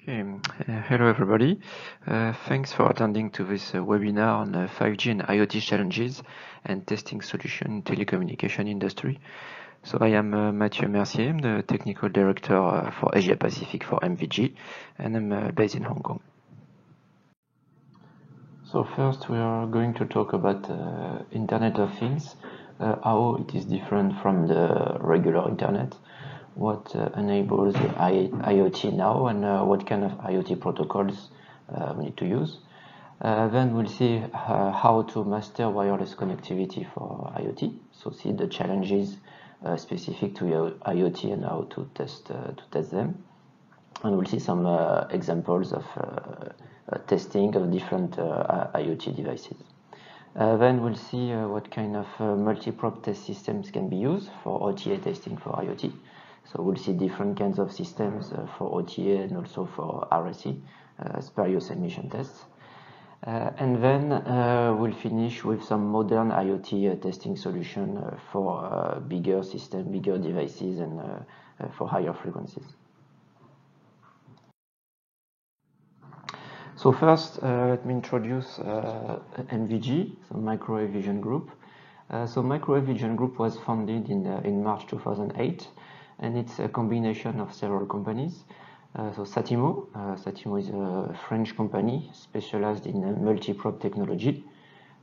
Okay, hello everybody. Thanks for attending to this webinar on 5G and IoT challenges and testing solution in telecommunication industry. So I am Mathieu Mercier, I'm the Technical Director for Asia Pacific for MVG, and I'm based in Hong Kong. So first we are going to talk about Internet of Things, how it is different from the regular Internet, what enables IoT now, and what kind of IoT protocols we need to use. Then we'll see how to master wireless connectivity for IoT, so see the challenges specific to IoT and how to test them. And we'll see some examples of testing of different IoT devices. Then we'll see what kind of multi-prop test systems can be used for OTA testing for IoT. So we'll see different kinds of systems for OTA and also for RSE, spurious emission tests. And then we'll finish with some modern IoT testing solution for bigger systems, bigger devices, and for higher frequencies. So first, let me introduce MVG, so Microwave Vision Group. So Microwave Vision Group was founded in March 2008, and it's a combination of several companies. So Satimo is a French company specialized in multi-prop technology,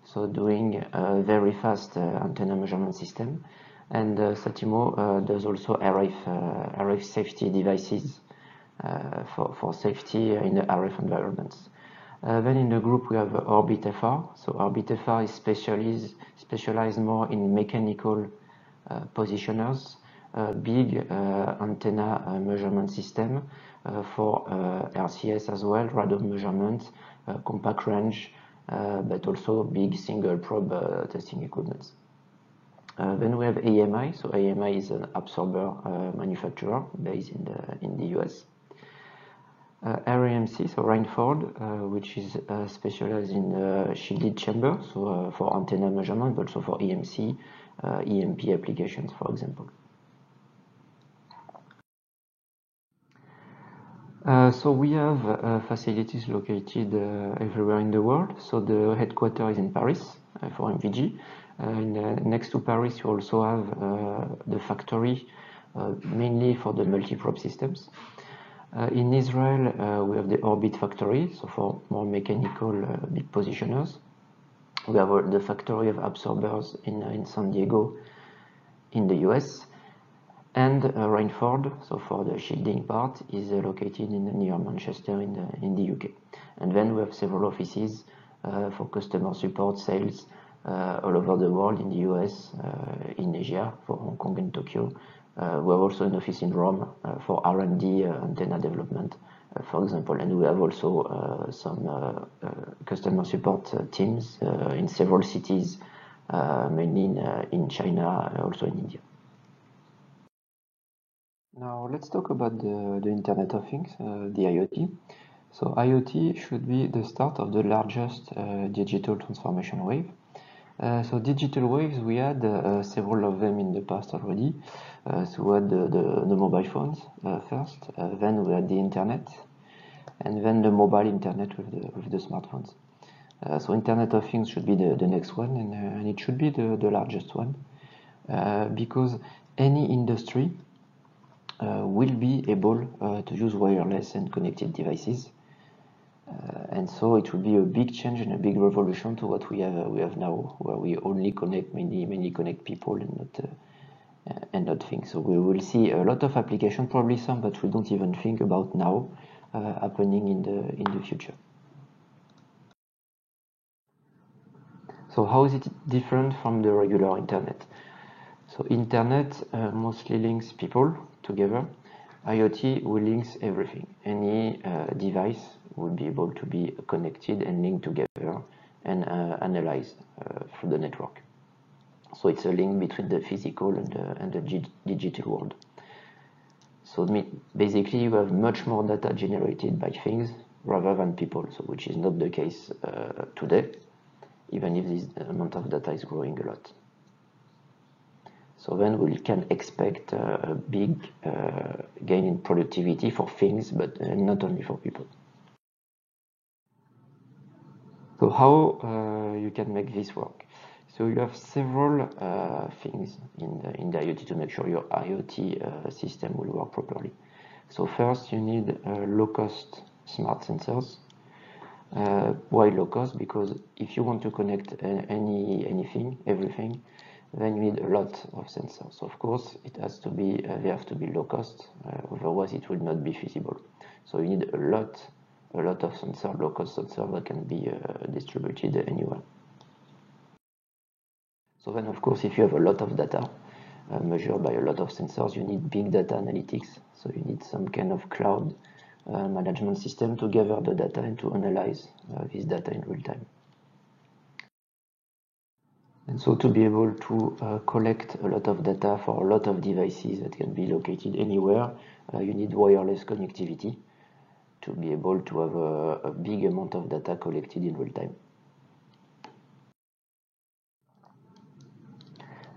so doing a very fast antenna measurement system. And Satimo does also RF safety devices for safety in the RF environments. Then in the group we have Orbit FR. So Orbit FR is specialized more in mechanical positioners, big antenna measurement system for RCS as well, radome measurement, compact range, but also big single probe testing equipment. Then we have AMI. So AMI is an absorber manufacturer based in the US. RAMC, so Rainford, which is specialized in shielded chamber, so for antenna measurement, but also for EMC, EMP applications, for example. So we have facilities located everywhere in the world. So the headquarters is in Paris for MVG. Next to Paris, you also have the factory, mainly for the multi-prop systems. In Israel, we have the Orbit factory, so for more mechanical big positioners. We have the factory of absorbers in San Diego, in the US. And Rainford, so for the shielding part, is located near Manchester in the UK. And then we have several offices for customer support, sales all over the world, in the US, in Asia, for Hong Kong and Tokyo. We have also an office in Rome for R&D antenna development, for example. And we have also some customer support teams in several cities, mainly in China, also in India. Now let's talk about the Internet of Things, the IoT. So IoT should be the start of the largest digital transformation wave. So digital waves, we had several of them in the past already. So we had the mobile phones first, then we had the internet, and then the mobile internet with the smartphones. So Internet of Things should be the next one, and it should be the largest one, because any industry will be able to use wireless and connected devices. And so it will be a big change and a big revolution to what we have now, where we only connect mainly connect people and not things. So we will see a lot of applications, probably some that we don't even think about now, happening in the future. So how is it different from the regular internet? So internet mostly links people together. IoT will link everything. Any device will be able to be connected and linked together and analyzed through the network. So it's a link between the physical and the digital world. So basically you have much more data generated by things rather than people, so which is not the case today, even if this amount of data is growing a lot. So then we can expect a big gain in productivity for things, but not only for people. So how you can make this work? So you have several things in the IoT to make sure your IoT system will work properly. So first you need low-cost smart sensors. Why low-cost? Because if you want to connect everything, then you need a lot of sensors. Of course, it has to be they have to be low-cost, otherwise it will not be feasible. So you need a lot of sensor, low-cost sensor that can be distributed anywhere. So then, of course, if you have a lot of data measured by a lot of sensors, you need big data analytics. So you need some kind of cloud management system to gather the data and to analyze this data in real time. And so to be able to collect a lot of data for a lot of devices that can be located anywhere, you need wireless connectivity to be able to have a big amount of data collected in real time.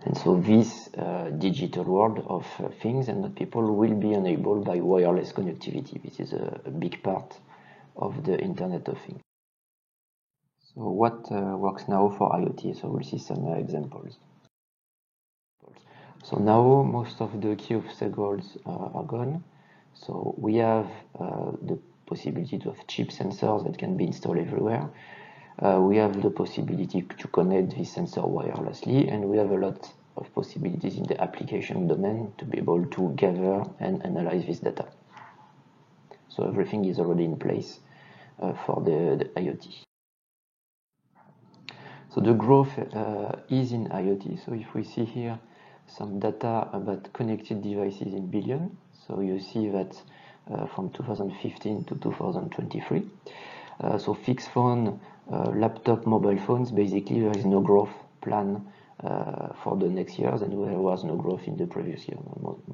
And so this digital world of things and people will be enabled by wireless connectivity. This is a big part of the Internet of Things. So what works now for IoT? So we'll see some examples. So now most of the key obstacles are gone. So we have the possibility to have chip sensors that can be installed everywhere. We have the possibility to connect this sensor wirelessly, and we have a lot of possibilities in the application domain to be able to gather and analyze this data. So everything is already in place for the IoT. So the growth is in IoT. So if we see here some data about connected devices in billion, so you see that from 2015 to 2023. So fixed phone, laptop, mobile phones, basically there is no growth plan for the next years, and there was no growth in the previous year.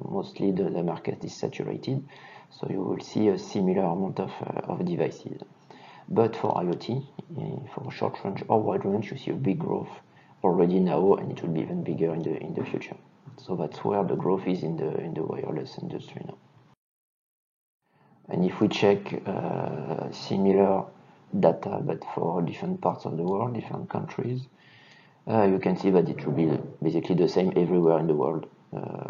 Mostly the market is saturated, so you will see a similar amount of devices. But for IoT, for short range or wide range, you see a big growth already now, and it will be even bigger in the future. So that's where the growth is in the wireless industry now. And if we check similar data, but for different parts of the world, different countries, you can see that it will be basically the same everywhere in the world.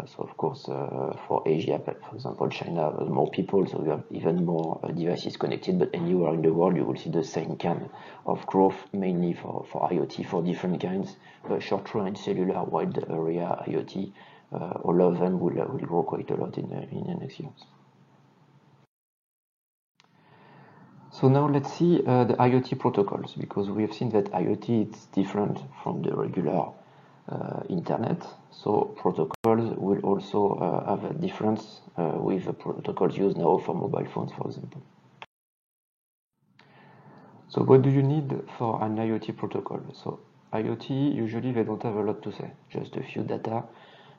So of course, for Asia, for example, China, more people, so you have even more devices connected, but anywhere in the world you will see the same kind of growth, mainly for IoT, for different kinds, short range, cellular, wide area IoT, all of them will grow quite a lot in the next years. So now let's see the IoT protocols, because we have seen that IoT is different from the regular internet. So protocols will also have a difference with the protocols used now for mobile phones, for example. So what do you need for an IoT protocol? So IoT, usually they don't have a lot to say, just a few data,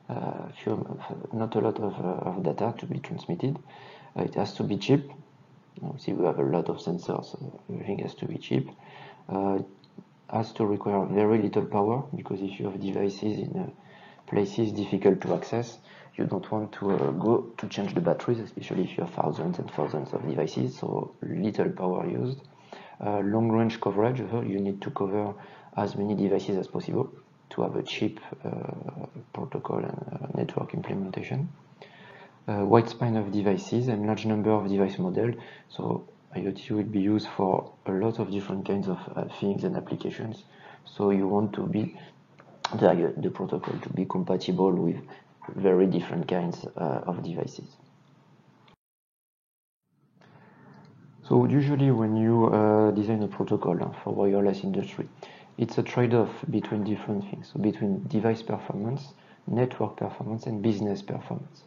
not a lot of data to be transmitted. It has to be cheap. See, we have a lot of sensors, so everything has to be cheap. Has to require very little power, because if you have devices in places difficult to access, you don't want to go to change the batteries, especially if you have thousands and thousands of devices, so little power used. Long range coverage, you need to cover as many devices as possible to have a cheap protocol and network implementation. Wide span of devices and large number of device models. So IoT will be used for a lot of different kinds of things and applications. So you want to be the protocol to be compatible with very different kinds of devices. So usually when you design a protocol for wireless industry, it's a trade-off between different things. So between device performance, network performance, and business performance.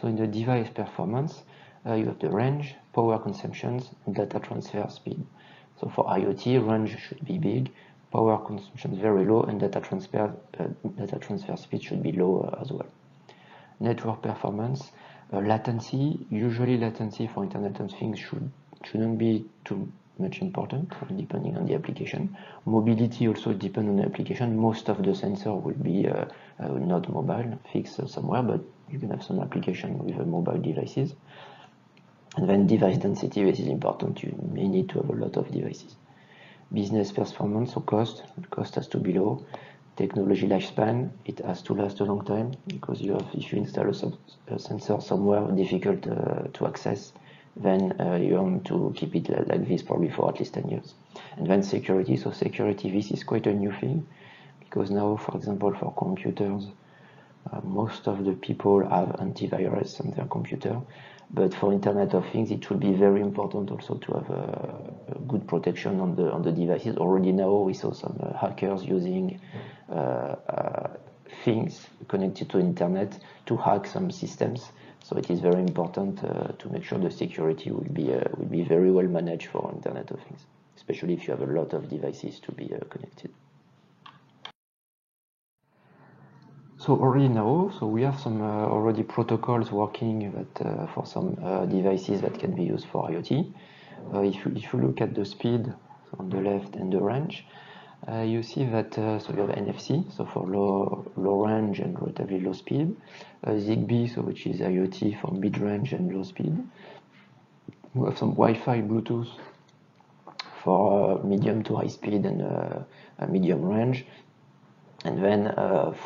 So in the device performance, you have the range, power consumptions, and data transfer speed. So for IoT, range should be big, power consumption very low, and data transfer speed should be low as well. Network performance, latency. Usually latency for Internet of Things shouldn't be too much important, depending on the application. Mobility also depends on the application. Most of the sensor will be not mobile, fixed somewhere, but you can have some application with mobile devices. And then device density, this is important. You may need to have a lot of devices. Business performance, so cost has to be low. Technology lifespan, it has to last a long time, because if you install a sensor somewhere difficult to access, then you want to keep it like this probably for at least 10 years. And then security, so security, this is quite a new thing, because now, for example, for computers, most of the people have antivirus on their computer, but for Internet of Things, it will be very important also to have a good protection on the devices. Already now, we saw some hackers using things connected to Internet to hack some systems. So it is very important to make sure the security will be very well managed for Internet of Things, especially if you have a lot of devices to be connected. So already now, so we have some already protocols working that for some devices that can be used for IoT. If you look at the speed so on the left and the range, you see that so you have NFC, so for low range and relatively low speed, Zigbee, so which is IoT for mid range and low speed. We have some Wi-Fi, Bluetooth for medium to high speed and medium range. And then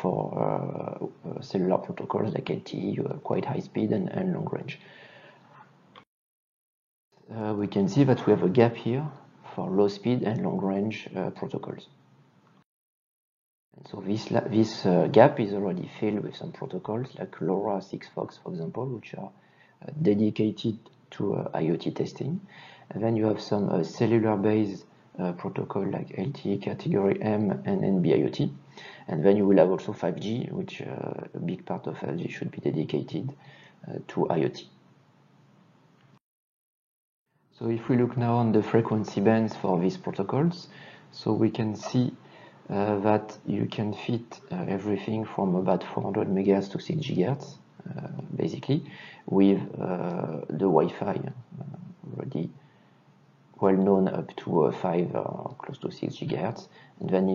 for cellular protocols like LTE, you have quite high speed and long range. We can see that we have a gap here for low speed and long range protocols. And so this gap is already filled with some protocols like LoRa, Sigfox, for example, which are dedicated to IoT testing. And then you have some cellular-based protocol like LTE category M and NB-IoT. And then you will have also 5G, which a big part of 5G should be dedicated to IoT. So if we look now on the frequency bands for these protocols, so we can see that you can fit everything from about 400 MHz to 6 GHz, basically, with the Wi-Fi already well known up to 5 or close to 6 GHz, and then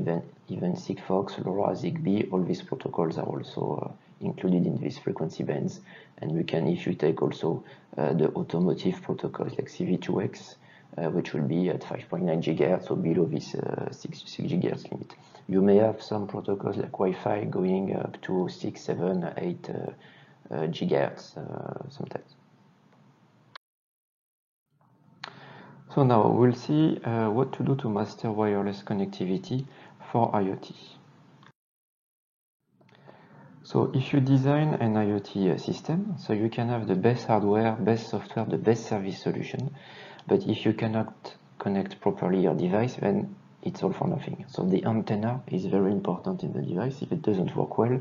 even Sigfox, LoRa, Zigbee, all these protocols are also included in these frequency bands. And we can, if you take also the automotive protocols like CV2X, which will be at 5.9 GHz, so below this 6 GHz limit. You may have some protocols like Wi-Fi going up to 6, 7, 8 GHz sometimes. So now we'll see what to do to master wireless connectivity for IoT. So if you design an IoT system, so you can have the best hardware, best software, the best service solution, but if you cannot connect properly your device, then it's all for nothing. So the antenna is very important in the device. If it doesn't work well,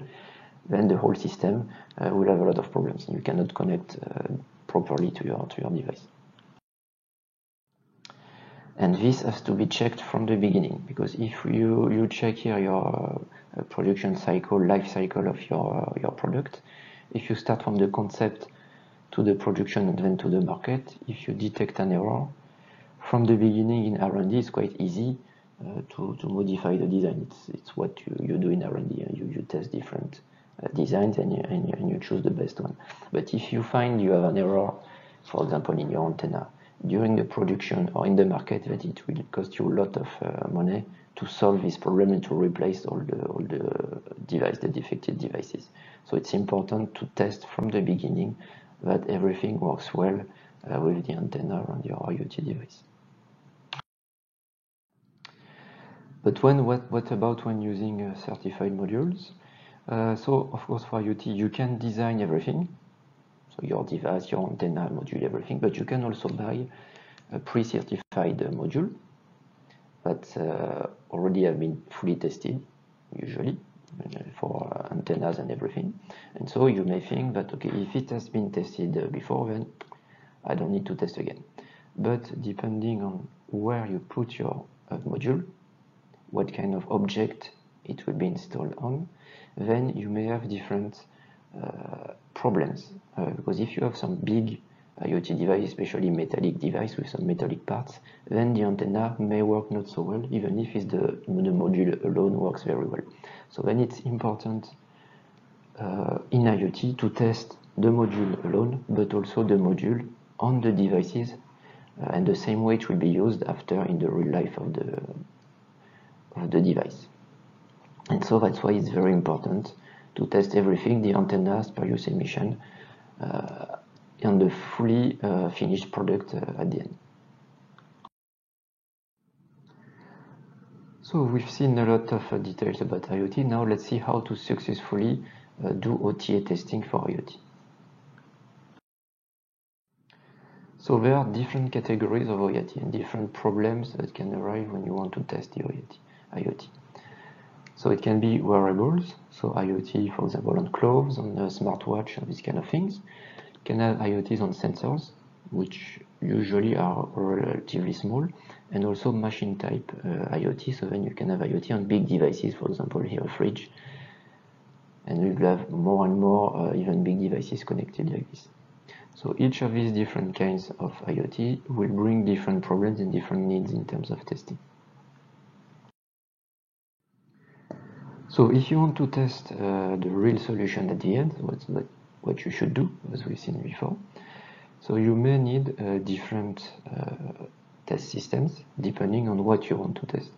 then the whole system will have a lot of problems. You cannot connect properly to your device. And this has to be checked from the beginning, because if you check here your production cycle, life cycle of your product, if you start from the concept to the production and then to the market, if you detect an error, from the beginning in R&D, it's quite easy to modify the design. It's what you do in R&D. You test different designs and you choose the best one. But if you find you have an error, for example, in your antenna, during the production or in the market, that it will cost you a lot of money to solve this problem and to replace all the defective devices. So it's important to test from the beginning that everything works well with the antenna around your IoT device. But what about when using certified modules? So of course for IoT you can design everything. So your device, your antenna, module, everything, but you can also buy a pre-certified module that already have been fully tested, usually, for antennas and everything. And so you may think that, okay, if it has been tested before, then I don't need to test again. But depending on where you put your module, what kind of object it will be installed on, then you may have different problems, because if you have some big IoT device, especially metallic device with some metallic parts, then the antenna may work not so well, even if the module alone works very well. So then it's important in IoT to test the module alone, but also the module on the devices, and the same way it will be used after in the real life of the device. And so that's why it's very important to test everything, the antennas, per-use emission, on the fully finished product at the end. So we've seen a lot of details about IoT. Now let's see how to successfully do OTA testing for IoT. So there are different categories of IoT and different problems that can arise when you want to test the IoT. So it can be wearables, so IoT, for example, on clothes, on a smartwatch, and these kind of things. You can have IoTs on sensors, which usually are relatively small, and also machine type IoT, so then you can have IoT on big devices, for example, here a fridge, and we'll have more and more even big devices connected like this. So each of these different kinds of IoT will bring different problems and different needs in terms of testing. So if you want to test the real solution at the end, what you should do, as we've seen before, so you may need different test systems depending on what you want to test.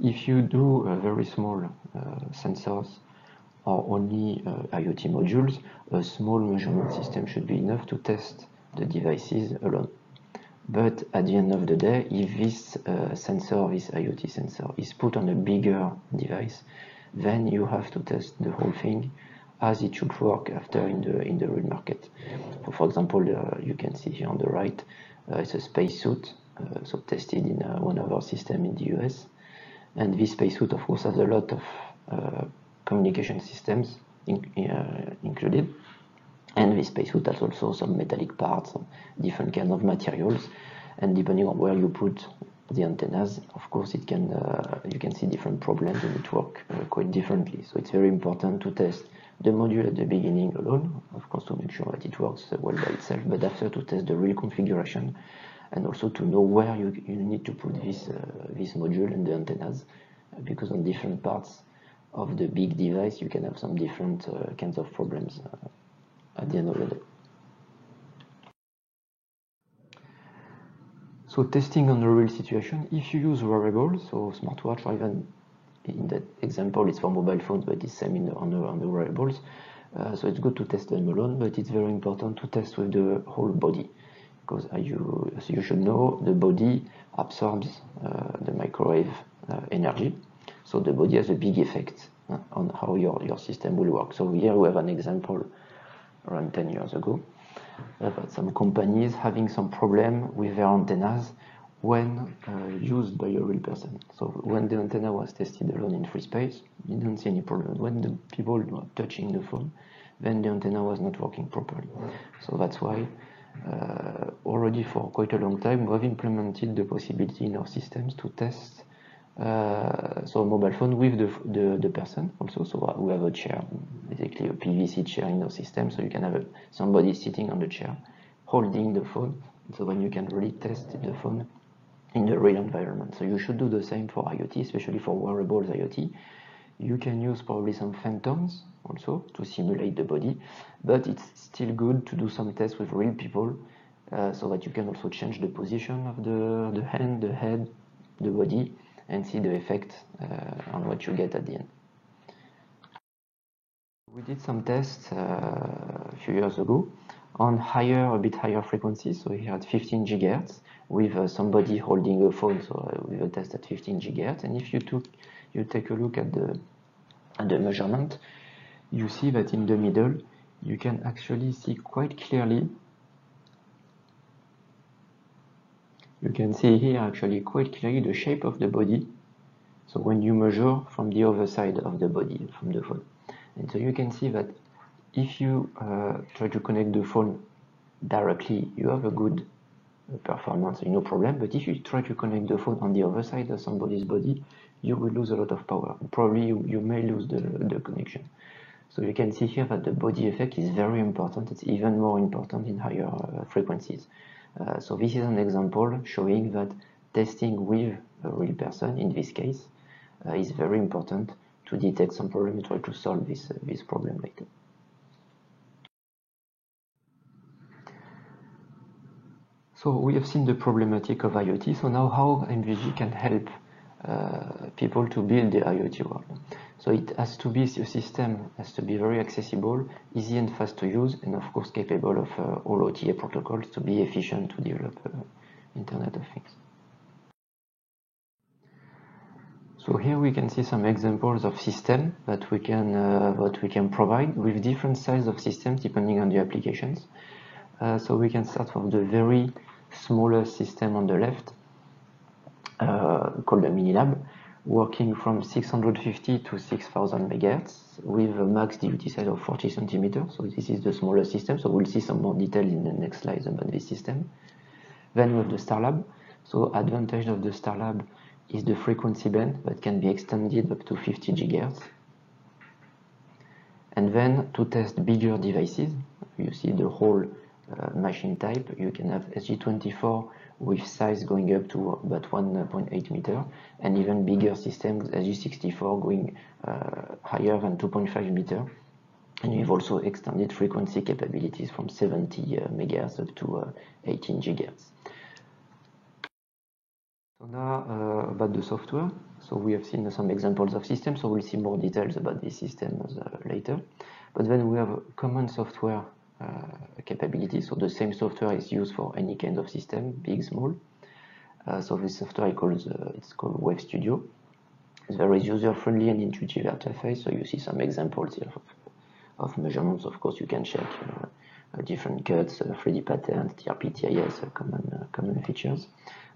If you do very small sensors or only IoT modules, a small measurement system should be enough to test the devices alone. But at the end of the day, if this sensor, this IoT sensor, is put on a bigger device, then you have to test the whole thing as it should work after in the real market. So for example, you can see here on the right, it's a spacesuit, so tested in one of our systems in the US. And this spacesuit, of course, has a lot of communication systems included. And this spacesuit has also some metallic parts, some different kinds of materials. And depending on where you put the antennas, of course, it can you can see different problems and it works quite differently. So it's very important to test the module at the beginning alone, of course, to make sure that it works well by itself, but after to test the real configuration and also to know where you need to put this module and the antennas, because on different parts of the big device you can have some different kinds of problems at the end of the day. So testing on the real situation, if you use wearables, so smartwatch, or even in that example it's for mobile phones, but it's same on the wearables, so it's good to test them alone, but it's very important to test with the whole body, because as you should know, the body absorbs the microwave energy, so the body has a big effect on how your system will work. So here we have an example around 10 years ago about some companies having some problem with their antennas when used by a real person. So when the antenna was tested alone in free space, you didn't see any problem. When the people were touching the phone, then the antenna was not working properly. So that's why already for quite a long time we have implemented the possibility in our systems to test so a mobile phone with the person also. So we have a chair, basically a PVC chair in our system, so you can have somebody sitting on the chair holding the phone, so when you can really test the phone in the real environment. So you should do the same for IoT, especially for wearables IoT. You can use probably some phantoms also to simulate the body, but it's still good to do some tests with real people so that you can also change the position of the hand, the head, the body, and see the effect on what you get at the end. We did some tests a few years ago on a bit higher frequencies, so here at 15 GHz with somebody holding a phone, so we will test at 15 GHz, and if you take a look at the measurement, you see that in the middle you can actually see quite clearly. You can see here actually quite clearly the shape of the body, so when you measure from the other side of the body, from the phone. And so you can see that if you try to connect the phone directly, you have a good performance, no problem, but if you try to connect the phone on the other side of somebody's body, you will lose a lot of power. Probably you may lose the connection. So you can see here that the body effect is very important. It's even more important in higher frequencies. So this is an example showing that testing with a real person, in this case, is very important to detect some problem and try to solve this problem later. So we have seen the problematic of IoT. So now how MVG can help people to build the IoT world. So it has to be, the system has to be very accessible, easy and fast to use, and of course capable of all OTA protocols to be efficient to develop Internet of Things. So here we can see some examples of systems that we can provide with different sizes of systems depending on the applications. So we can start from the very smallest system on the left, called a Minilab, working from 650 to 6000 megahertz with a max DUT size of 40 centimeters. So this is the smallest system. So we'll see some more detail in the next slides about this system. Then we have the Starlab. So advantage of the Starlab is the frequency band that can be extended up to 50 gigahertz. And then to test bigger devices, you see the whole machine type. You can have SG24 with size going up to about 1.8 meter, and even bigger systems, SG64 going higher than 2.5 meter. And we've also extended frequency capabilities from 70 megahertz up to 18 gigahertz. So now about the software. So we have seen some examples of systems, so we'll see more details about these systems later. But then we have common software capabilities. So the same software is used for any kind of system, big, small. So this software it's called Wave Studio. It's very user-friendly and intuitive interface. So you see some examples here of measurements. Of course, you can check different cuts, 3D patterns, TRP, TIS, common features.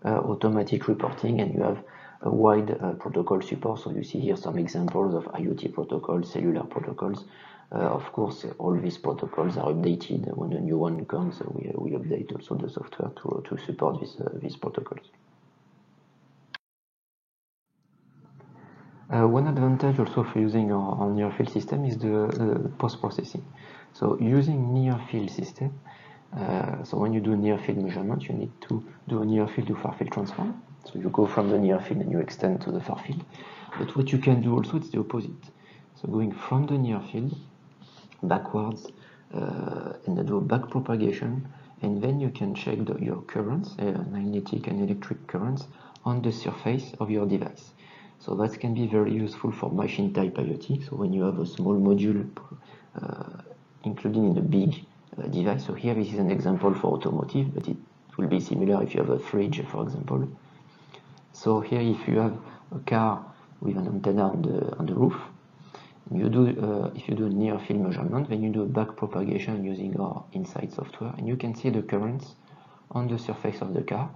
Automatic reporting, and you have a wide protocol support. So you see here some examples of IoT protocols, cellular protocols. Of course, all these protocols are updated when a new one comes. We update also the software to support these protocols. One advantage also for using our near-field system is the post-processing. So using near-field system, so when you do near-field measurement, you need to do a near-field to far-field transform. So you go from the near-field and you extend to the far-field. But what you can do also is the opposite. So going from the near-field backwards and then do a back propagation, and then you can check your currents, magnetic and electric currents, on the surface of your device. So that can be very useful for machine type IoT. So when you have a small module including in a big device. So here this is an example for automotive, but it will be similar if you have a fridge, for example. So here if you have a car with an antenna on the roof, you do if you do near field measurement, then you do a back propagation using our Insight software, and you can see the currents on the surface of the car,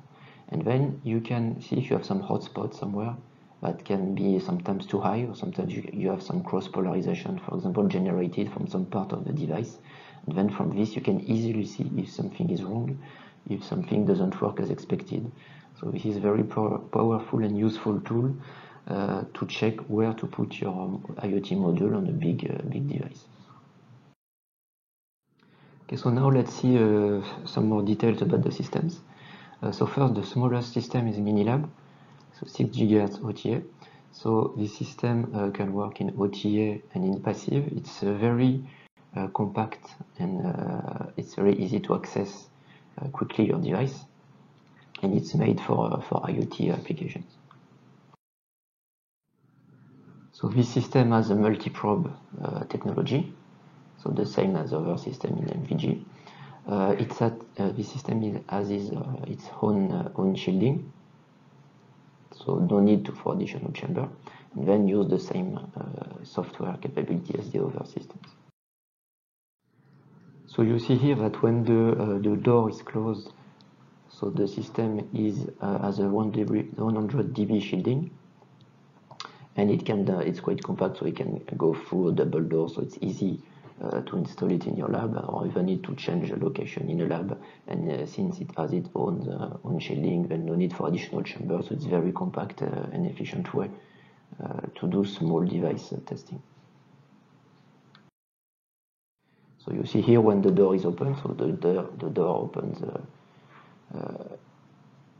and then you can see if you have some hotspot somewhere that can be sometimes too high, or sometimes you have some cross polarization, for example, generated from some part of the device. And then from this you can easily see if something is wrong, if something doesn't work as expected. So this is a very powerful and useful tool to check where to put your IoT module on a big device. Okay, so now let's see some more details about the systems. So first, the smallest system is Minilab, so 6 GHz OTA. So this system can work in OTA and in passive. It's very compact, and it's very easy to access quickly your device, and it's made for IoT applications. So this system has a multi-probe technology, so the same as other system in MVG. This system has its own shielding, so no need for additional chamber, and then use the same software capability as the other systems. So you see here that when the door is closed, so the system has a 100 dB shielding, and it's quite compact, so it can go through a double door, so it's easy to install it in your lab, or even need to change the location in a lab. And since it has its own shielding, then no need for additional chamber, so it's very compact and efficient way to do small device testing. So you see here when the door is open, so the door opens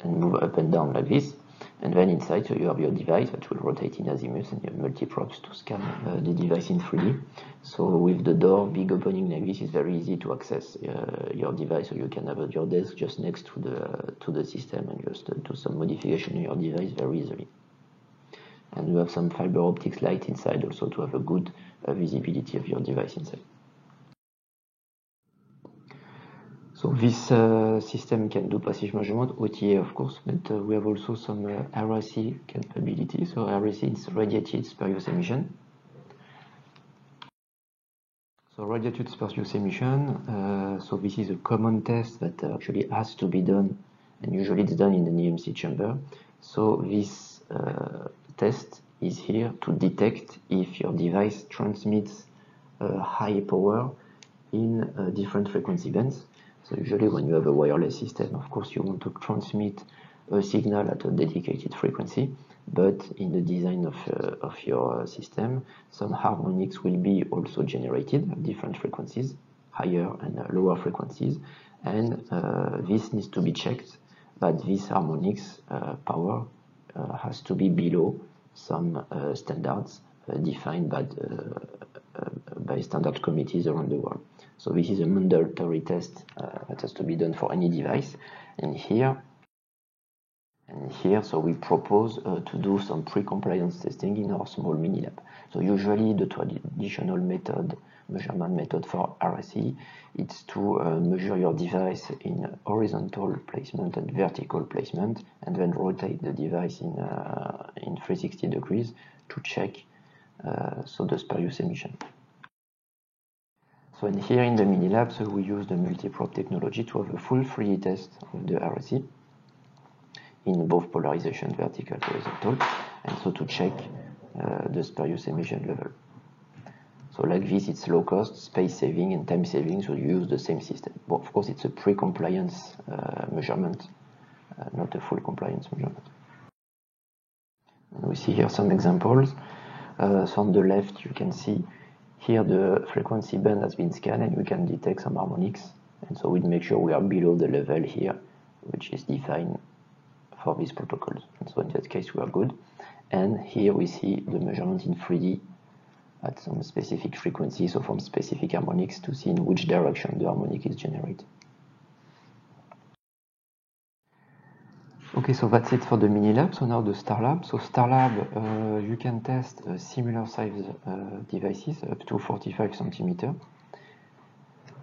and move up and down like this. And then inside, so you have your device that will rotate in azimuth, and you have multi-probes to scan the device in 3D. So with the door big opening like this, it's very easy to access your device. So you can have your desk just next to the system and just do some modification in your device very easily. And you have some fiber optics light inside also to have a good visibility of your device inside. So this system can do passive measurement, OTA of course, but we have also some RSE capability. So RSE is radiated spurious emission. So radiated spurious emission, so this is a common test that actually has to be done, and usually it's done in an EMC chamber. So this test is here to detect if your device transmits high power in different frequency bands. So usually when you have a wireless system, of course you want to transmit a signal at a dedicated frequency, but in the design of your system, some harmonics will be also generated at different frequencies, higher and lower frequencies, and this needs to be checked, but this harmonics power has to be below some standards defined by standard committees around the world. So this is a mandatory test that has to be done for any device. And here, so we propose to do some pre-compliance testing in our small mini lab. So usually the traditional measurement method for RSE, it's to measure your device in horizontal placement and vertical placement, and then rotate the device in 360 degrees to check so the spurious emission. So in here in the mini lab, so we use the multi-probe technology to have a full 3D test of the RSE in both polarization, vertical, horizontal, and so to check the spurious emission level. So like this, it's low cost, space saving, and time saving, so you use the same system. But of course, it's a pre-compliance measurement, not a full compliance measurement. And we see here some examples. So on the left, you can see here the frequency band has been scanned, and we can detect some harmonics. And so we make sure we are below the level here, which is defined for these protocols. And so in that case, we are good. And here we see the measurement in 3D at some specific frequency, so from specific harmonics, to see in which direction the harmonic is generated. Okay, so that's it for the mini lab. So now the Star Lab. So Star Lab, you can test similar size devices up to 45 centimeters.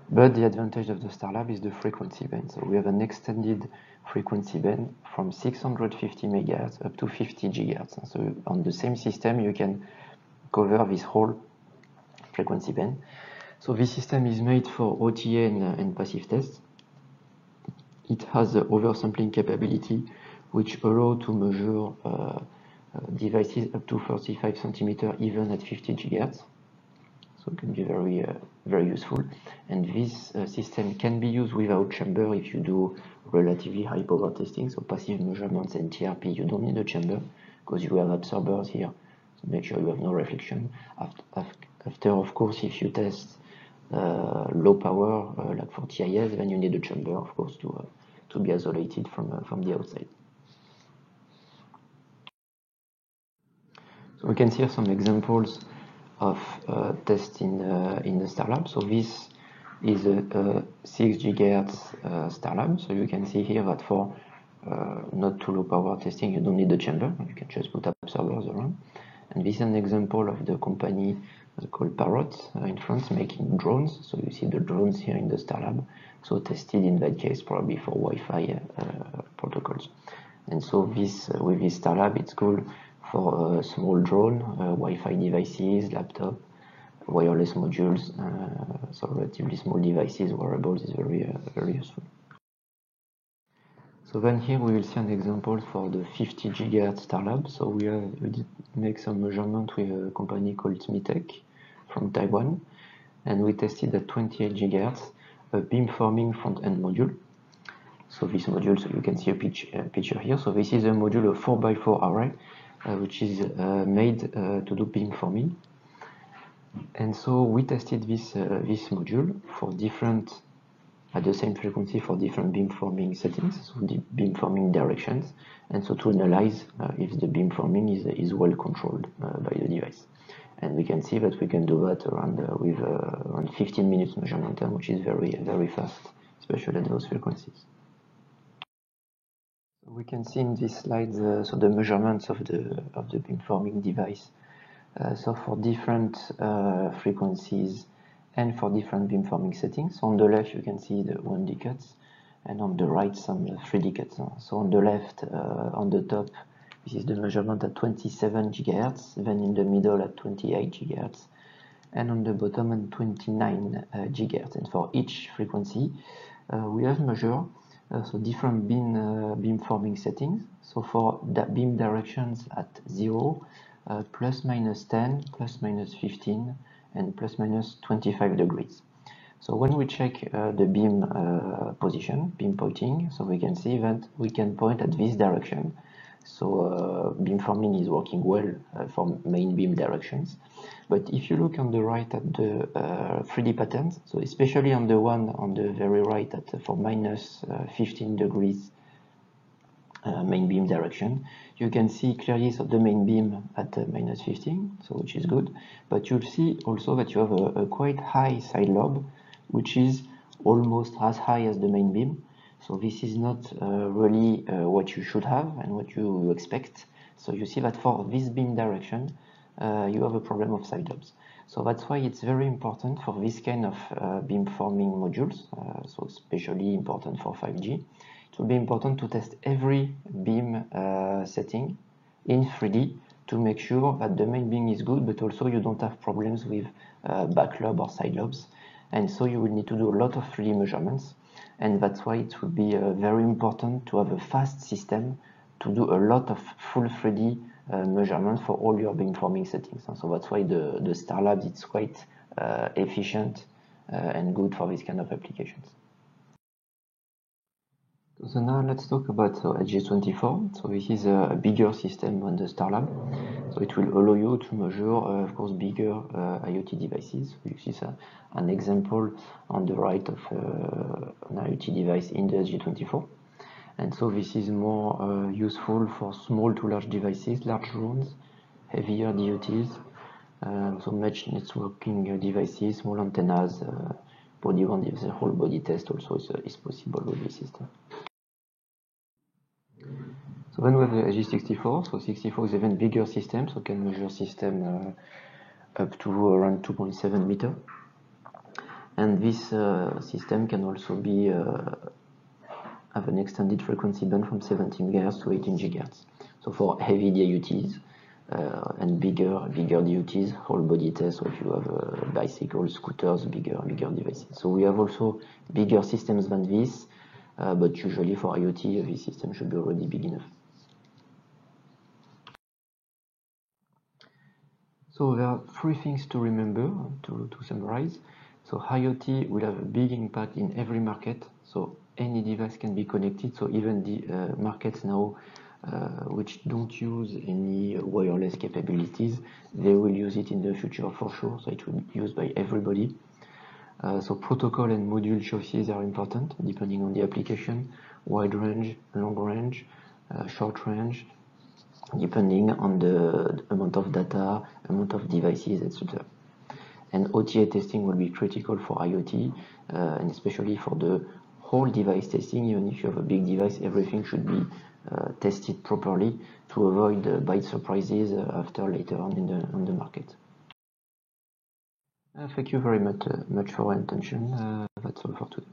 But the advantage of the Star Lab is the frequency band. So we have an extended frequency band from 650 megahertz up to 50 gigahertz. So on the same system, you can cover this whole frequency band. So this system is made for OTA and passive tests. It has the oversampling capability, which allow to measure devices up to 35 centimeters even at 50 gigahertz. So it can be very, very useful. And this system can be used without chamber if you do relatively high power testing. So passive measurements and TRP, you don't need a chamber because you have absorbers here. So make sure you have no reflection. After, of course, if you test low power, like for TIS, then you need a chamber, of course, to be isolated from the outside. So we can see here some examples of tests in the Star Lab. So this is a 6 gigahertz Star Lab. So you can see here that for not too low power testing, you don't need a chamber. You can just put absorbers around. And this is an example of the company called Parrot in France making drones. So you see the drones here in the Star Lab. So tested in that case probably for Wi-Fi protocols. And so this with this Star Lab, it's cool for a small drone, Wi-Fi devices, laptop, wireless modules. So relatively small devices, wearables is very useful. So then here we will see an example for the 50 gigahertz Star Lab. So we did make some measurement with a company called Smitech from Taiwan, and we tested at 28 gigahertz a beamforming front-end module. So this module, so you can see a picture here. So this is a module, a 4x4 array, which is made to do beamforming. And so we tested this module for different at the same frequency for different beamforming settings, so the beamforming directions, and so to analyze if the beamforming is well controlled by the device. And we can see that we can do that around with around 15 minutes measurement time, which is very fast, especially at those frequencies. So we can see in this slide so the measurements of the beamforming device. So for different frequencies and for different beamforming settings. So on the left you can see the 1D cuts, and on the right some 3D cuts. So on the left, on the top, this is the measurement at 27 GHz, then in the middle at 28 GHz, and on the bottom at 29 GHz. And for each frequency, we have measured so different beamforming settings. So for the beam directions at 0, plus minus 10, plus minus 15, and plus minus 25 degrees. So when we check the beam position, beam pointing, so we can see that we can point at this direction. So beamforming is working well for main beam directions. But if you look on the right at the 3D patterns, so especially on the one on the very right at for minus 15 degrees main beam direction, you can see clearly so the main beam at minus 15, so which is good. But you'll see also that you have a quite high side lobe, which is almost as high as the main beam. So this is not really what you should have and what you expect. So you see that for this beam direction, you have a problem of side lobes. So that's why it's very important for this kind of beamforming modules, so especially important for 5G. It will be important to test every beam setting in 3D to make sure that the main beam is good, but also you don't have problems with back lobe or side lobes. And so you will need to do a lot of 3D measurements. And that's why it will be very important to have a fast system to do a lot of full 3D measurement for all your beamforming settings. So that's why the StarLab is quite efficient and good for these kind of applications. So now let's talk about HG24. So this is a bigger system than the StarLab. So it will allow you to measure, of course, bigger IoT devices. You see an example on the right of an IoT device in the HG24. And so this is more useful for small to large devices, large drones, heavier DOTs, so mesh networking devices, small antennas, body one, the whole body test also is possible with this system. So then we have the HG64. So 64 is even bigger system, so can measure system up to around 2.7 meter. And this system can also be have an extended frequency band from 17 GHz to 18 GHz. So for heavy DIOTs and bigger DOTs, whole body tests, so if you have bicycles, scooters, bigger devices. So we have also bigger systems than this, but usually for IoT, this system should be already big enough. So there are three things to remember to summarize. So IoT will have a big impact in every market. So any device can be connected. So even the markets now which don't use any wireless capabilities, they will use it in the future for sure. So it will be used by everybody. So protocol and module choices are important depending on the application. Wide range, long range, short range, depending on the amount of data, amount of devices, etc. And OTA testing will be critical for IoT, and especially for the whole device testing. Even if you have a big device, everything should be tested properly to avoid byte surprises after later on the market. Thank you very much for your attention. That's all for today.